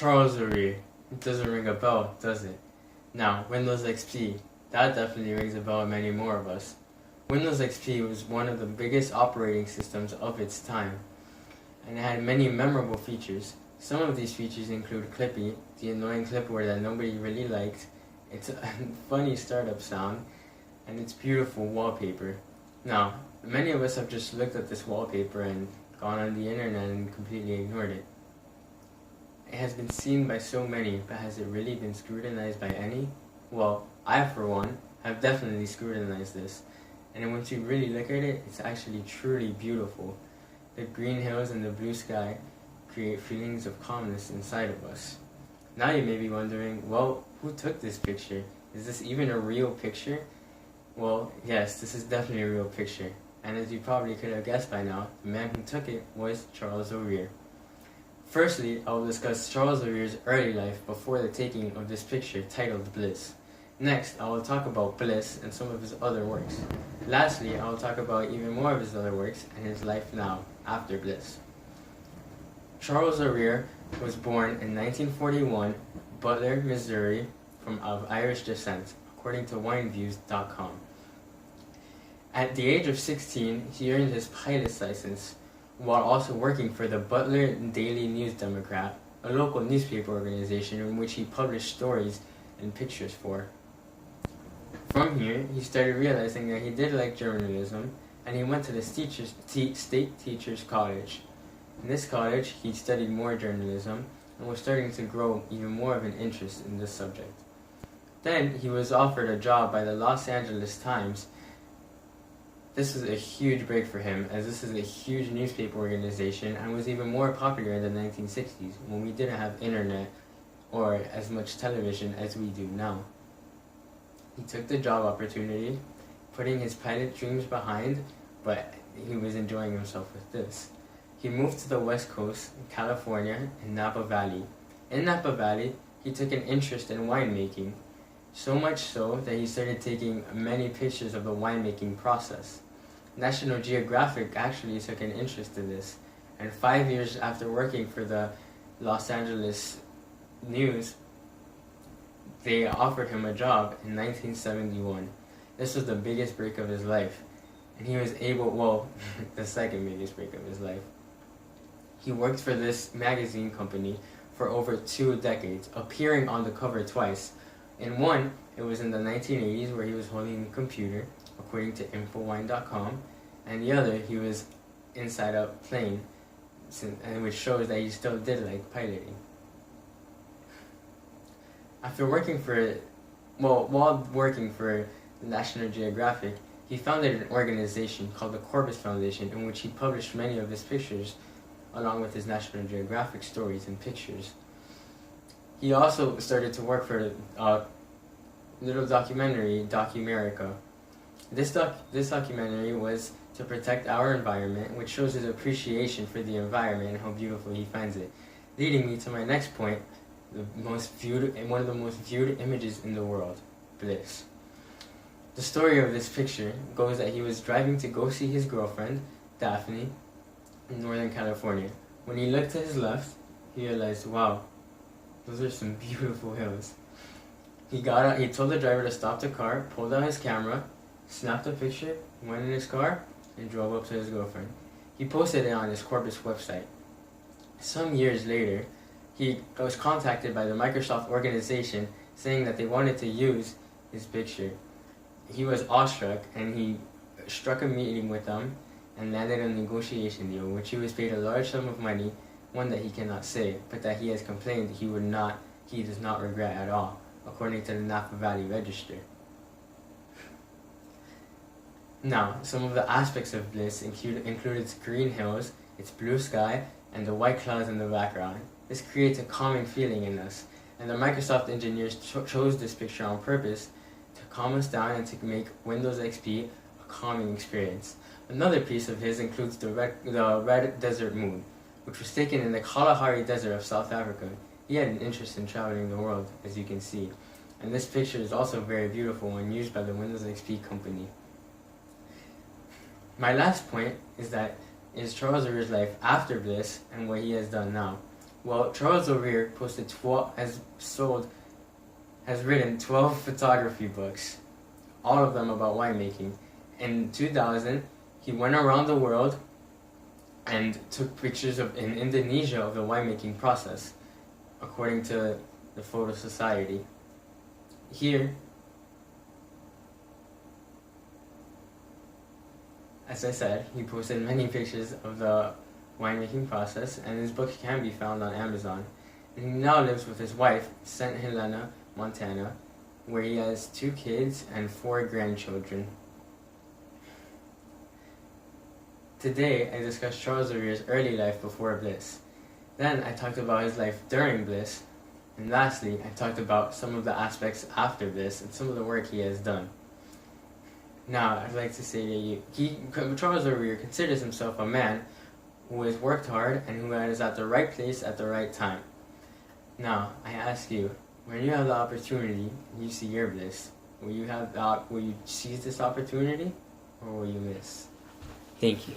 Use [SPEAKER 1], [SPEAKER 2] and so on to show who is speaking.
[SPEAKER 1] Charles O'Rear. It doesn't ring a bell, does it? Now, Windows XP. That definitely rings a bell to many more of us. Windows XP was one of the biggest operating systems of its time, and it had many memorable features. Some of these features include Clippy, the annoying clipboard that nobody really liked, its funny startup sound, and its beautiful wallpaper. Now, many of us have just looked at this wallpaper and gone on the internet and completely ignored it. It has been seen by so many, but has it really been scrutinized by any? Well, I, for one, have definitely scrutinized this, and once you really look at it, it's actually truly beautiful. The green hills and the blue sky create feelings of calmness inside of us. Now you may be wondering, well, who took this picture? Is this even a real picture? Well, yes, this is definitely a real picture, and as you probably could have guessed by now, the man who took it was Charles O'Rear. Firstly, I will discuss Charles O'Rear's early life before the taking of this picture titled Bliss. Next, I will talk about Bliss and some of his other works. Lastly, I will talk about even more of his other works and his life now, after Bliss. Charles O'Rear was born in 1941, Butler, Missouri, of Irish descent, according to WineViews.com. At the age of 16, he earned his pilot's license, while also working for the Butler Daily News Democrat, a local newspaper organization in which he published stories and pictures for. From here, he started realizing that he did like journalism, and he went to the State Teachers College. In this college, he studied more journalism and was starting to grow even more of an interest in this subject. Then, he was offered a job by the Los Angeles Times. This was a huge break for him, as this is a huge newspaper organization and was even more popular in the 1960s, when we didn't have internet or as much television as we do now. He took the job opportunity, putting his pilot dreams behind, but he was enjoying himself with this. He moved to the West Coast, California, in Napa Valley. In Napa Valley, he took an interest in winemaking, so much so that he started taking many pictures of the winemaking process. National Geographic actually took an interest in this, and 5 years after working for the Los Angeles News, they offered him a job in 1971. This was the biggest break of his life, and he was able, the second biggest break of his life. He worked for this magazine company for over 2 decades, appearing on the cover twice. In one, it was in the 1980s where he was holding a computer, according to Infowine.com, and the other, he was inside a plane, which shows that he still did like piloting. After working for, while working for National Geographic, he founded an organization called the Corbis Foundation, in which he published many of his pictures, along with his National Geographic stories and pictures. He also started to work for a little documentary, Documerica. This documentary was to protect our environment, which shows his appreciation for the environment and how beautiful he finds it. Leading me to my next point, one of the most viewed images in the world, Bliss. The story of this picture goes that he was driving to go see his girlfriend, Daphne, in Northern California. When he looked to his left, he realized, wow, those are some beautiful hills. He got out, he told the driver to stop the car, pulled out his camera, snapped a picture, went in his car, and drove up to his girlfriend. He posted it on his Corbis website. Some years later, he was contacted by the Microsoft organization saying that they wanted to use his picture. He was awestruck, and he struck a meeting with them and landed a negotiation deal, which he was paid a large sum of money, one that he cannot say, but that he has complained he does not regret at all, according to the Napa Valley Register. Now, some of the aspects of Bliss include its green hills, its blue sky, and the white clouds in the background. This creates a calming feeling in us, and the Microsoft engineers chose this picture on purpose to calm us down and to make Windows XP a calming experience. Another piece of his includes the red desert moon, which was taken in the Kalahari Desert of South Africa. He had an interest in traveling the world, as you can see, and this picture is also very beautiful and used by the Windows XP company. My last point is Charles O'Rear's life after Bliss and what he has done now. Well, Charles O'Rear has written 12 photography books, all of them about winemaking. In 2000, he went around the world and took pictures in Indonesia of the winemaking process, according to the Photo Society. Here, as I said, he posted many pictures of the winemaking process, and his book can be found on Amazon. And he now lives with his wife, St. Helena, Montana, where he has 2 kids and 4 grandchildren. Today, I discussed Charles O'Rear's early life before bliss. Then, I talked about his life during bliss. And lastly, I talked about some of the aspects after bliss and some of the work he has done. Now, I'd like to say that Charles O'Rear considers himself a man who has worked hard and who is at the right place at the right time. Now, I ask you, when you have the opportunity and you see your bliss, will you seize this opportunity or will you miss? Thank you.